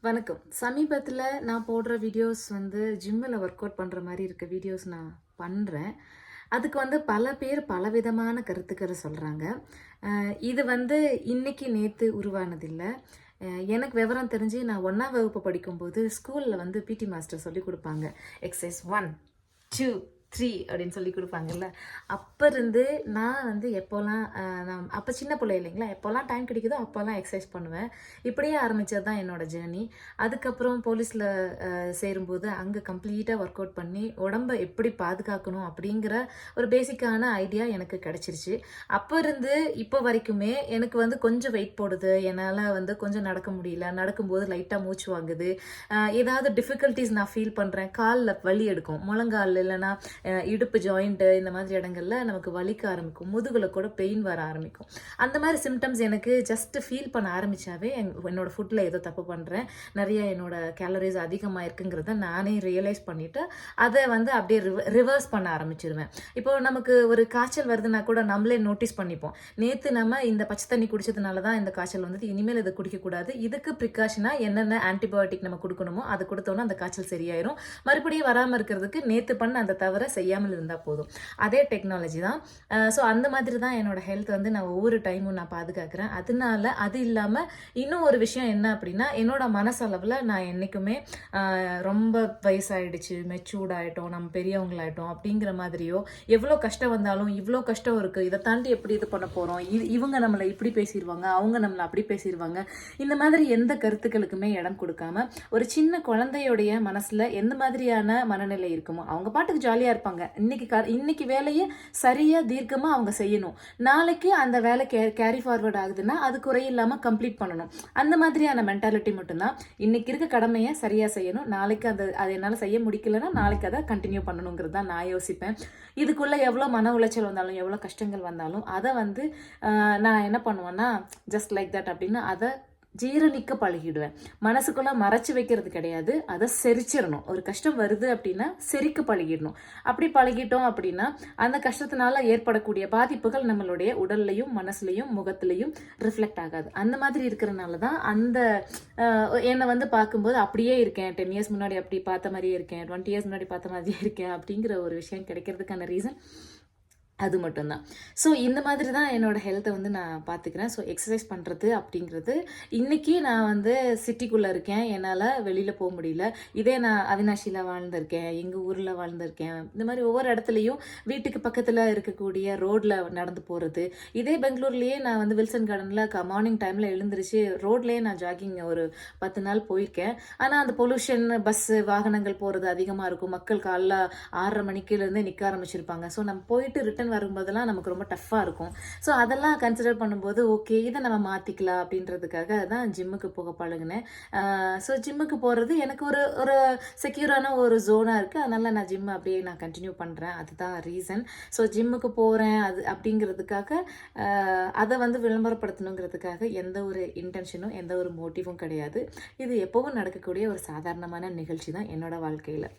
வணக்கம். சமீபத்தில நான் போடுற வீடியோஸ் ஜிம்மில ஒர்க் அவுட் பண்ற மாரி இருக்க வீடியோஸ் நான் பண்றேன். அதுக்கு பல பேர் பலவிதமான கருத்துக்கள சொல்றாங்க. இது இன்னைக்கு, நேத்து உருவானதில்ல. எனக்கு விவரம் தெரிஞ்சு நான் 1ஆம் வகுப்பு படிக்கும்போது ஸ்கூல்ல பிடி மாஸ்டர் சொல்லிக் குடுப்பாங்க. எக்சர்சைஸ் 1, 2, 3 அப்படின்னு சொல்லிக் குடுப்பாங்கல்ல. அப்ப இருந்து நான் எப்போலாம் நான் அப்ப சின்ன பிள்ளை இல்லைங்களா, எப்போலாம் டைம் கிடைக்குதோ அப்போலாம் எக்சர்சைஸ் பண்ணுவேன். இப்படியே ஆரம்பிச்சது தான் என்னோட ஜேர்னி. அதுக்கப்புறம் போலீஸ்ல சேரும்போது அங்க கம்ப்ளீட்டா ஒர்க் அவுட் பண்ணி உடம்ப எப்படி பாதுகாக்கணும் அப்படிங்கிற ஒரு பேசிக்கான ஐடியா எனக்கு கிடைச்சிருச்சு. அப்ப இருந்து இப்போ வரைக்குமே எனக்கு கொஞ்சம் வெயிட் போடுது. என்னால கொஞ்சம் நடக்க முடியல. நடக்கும்போது லைட்டா மூச்சு வாங்குது. ஏதாவது டிஃபிகல்ட்டிஸ் நான் ஃபீல் பண்றேன். கால்ல வலி எடுக்கும். முழங்கால் இல்லைன்னா இடுப்பு ஜாயிண்ட் இந்த மாதிரி இடங்கள்ல நமக்கு வலிக்க ஆரம்பிக்கும். முதுகுல கூட பெயின் வர ஆரம்பிக்கும். அந்த மாதிரி சிம்டம்ஸ் எனக்கு ஜஸ்ட் ஃபீல் பண்ண ஆரம்பிச்சாவே என்னோட ஃபுட்ல ஏதோ தப்பு பண்றேன், நிறைய என்னோட கேலரிஸ் அதிகமா இருக்குங்கிறத நானே ரியலைஸ் பண்ணிட்டு அதை அப்படியே ரிவர்ஸ் பண்ண ஆரம்பிச்சிருவேன். இப்போ நமக்கு ஒரு காய்ச்சல் வருதுன்னா கூட நம்மளே நோட்டீஸ் பண்ணிப்போம். நேத்து நம்ம இந்த பச்சை தண்ணி குடிச்சதுனால தான் இந்த காய்ச்சல் இனிமேல் இதை குடிக்கக்கூடாது. இதுக்கு ப்ரிகாஷனா என்னென்ன ஆன்டிபயோட்டிக் நம்ம கொடுக்கணுமோ அது கொடுத்தோன்னா அந்த காய்ச்சல் சரியாயிரும். மறுபடியும் வராமல் இருக்கிறதுக்கு நேத்து பண்ண அந்த தவிர செய்யாமல் இருந்தால் போதும். அதே டெக்னாலஜி தான். ஸோ அந்த மாதிரி தான் என்னோட ஹெல்த் நான் ஒவ்வொரு டைமும் நான் பாதுகாக்கிறேன். அதனால அது இல்லாமல் இன்னும் ஒரு விஷயம் என்ன அப்படின்னா, என்னோட மனசளவில் நான் என்றைக்குமே ரொம்ப வயசாயிடுச்சு, மெச்சூர்ட் ஆகிட்டோம், நம்ம பெரியவங்களாயிட்டோம் அப்படிங்கிற மாதிரியோ, எவ்வளோ கஷ்டம் வந்தாலும் இவ்வளோ கஷ்டம் இருக்குது, இதை தாண்டி எப்படி இது பண்ண போகிறோம், இவங்க நம்மளை இப்படி பேசிடுவாங்க, அவங்க நம்மளை அப்படி பேசிடுவாங்க, இந்த மாதிரி எந்த கருத்துக்களுக்குமே இடம் கொடுக்காம ஒரு சின்ன குழந்தையோடைய மனசில் எந்த மாதிரியான மனநிலை இருக்குமோ அவங்க பாட்டுக்கு ஜாலியாக இருப்பாங்க. இன்னைக்கு வேலையை சரியா தீர்க்கமா அவங்க செய்யணும். நாளைக்கு அந்த வேலை கேரி ஃபார்வர்ட் ஆகுதுன்னா அது குறையில்லாம கம்ப்ளீட் பண்ணணும். அந்த மாதிரியான மென்டாலிட்டி மட்டும்தான். இன்னைக்கு இருக்க கடமையை சரியா செய்யணும். நாளைக்கு அது என்னால் செய்ய முடிக்கலன்னா நாளைக்கு அதை கண்டினியூ பண்ணணுங்கிறது தான் நான் யோசிப்பேன். இதுக்குள்ள எவ்வளோ மன உளைச்சல் வந்தாலும் எவ்வளோ கஷ்டங்கள் வந்தாலும் அதை நான் என்ன பண்ணுவேன்னா, ஜஸ்ட் லைக் தட் அப்படின்னு அதை ஜீரணிக்க பழகிடுவேன். மனசுக்குள்ள மறைச்சு வைக்கிறது கிடையாது, அதை செரிச்சிடணும். ஒரு கஷ்டம் வருது அப்படின்னா செரிக்க பழகிடணும். அப்படி பழகிட்டோம் அப்படின்னா அந்த கஷ்டத்தினால ஏற்படக்கூடிய பாதிப்புகள் நம்மளுடைய உடல்லையும் மனசுலையும் முகத்திலையும் ரிஃப்ளெக்ட் ஆகாது. அந்த மாதிரி இருக்கிறனால தான் என்னை பார்க்கும்போது அப்படியே இருக்கேன், 10 இயர்ஸ் முன்னாடி அப்படி பார்த்த மாதிரியே இருக்கேன், 20 இயர்ஸ் முன்னாடி பார்த்த மாதிரியே இருக்கேன் அப்படிங்கிற ஒரு விஷயம் கிடைக்கிறதுக்கான ரீசன் அது மட்டும்தான். ஸோ இந்த மாதிரி தான் என்னோட ஹெல்த்தை நான் பார்த்துக்கிறேன். ஸோ எக்ஸசைஸ் பண்ணுறது அப்படிங்கிறது இன்றைக்கி நான் சிட்டிக்குள்ளே இருக்கேன், என்னால் வெளியில் போக முடியல. இதே நான் அவினாஷியில் வாழ்ந்திருக்கேன், எங்கள் ஊரில் வாழ்ந்திருக்கேன். இந்த மாதிரி ஒவ்வொரு இடத்துலையும் வீட்டுக்கு பக்கத்தில் இருக்கக்கூடிய ரோட்டில் நடந்து போகிறது. இதே பெங்களூர்லேயே நான் வில்சன் கார்டனில் மார்னிங் டைமில் எழுந்திரிச்சு ரோட்லேயே நான் ஜாகிங் ஒரு 10 நாள் போயிருக்கேன். ஆனால் அந்த பொல்யூஷன், பஸ்ஸு, வாகனங்கள் போகிறது அதிகமாக இருக்கும். மக்கள் காலைல 6:30 மணிக்குலேருந்தே நிற்க ஆரம்பிச்சிருப்பாங்க. ஸோ நம்ம போயிட்டு ரிட்டன் வரும்போதெல்லாம் நமக்கு ரொம்ப டஃப்பாக இருக்கும். ஸோ அதெல்லாம் கன்சிடர் பண்ணும்போது ஓகே இதை நம்ம மாற்றிக்கலாம் அப்படின்றதுக்காக தான் ஜிம்முக்கு போக பழகினேன். ஸோ ஜிம்முக்கு போகிறது எனக்கு ஒரு செக்யூரான ஒரு ஜோனாக இருக்குது. அதனால் நான் ஜிம் அப்படியே நான் கண்டினியூ பண்ணுறேன். அதுதான் ரீசன். ஸோ ஜிம்முக்கு போகிறேன் அப்படிங்கிறதுக்காக அதை விளம்பரப்படுத்தணுங்கிறதுக்காக எந்த ஒரு இன்டென்ஷனும் எந்த ஒரு மோட்டிவும் கிடையாது. இது எப்போவும் நடக்கக்கூடிய ஒரு சாதாரணமான நிகழ்ச்சி தான் என்னோட வாழ்க்கையில்.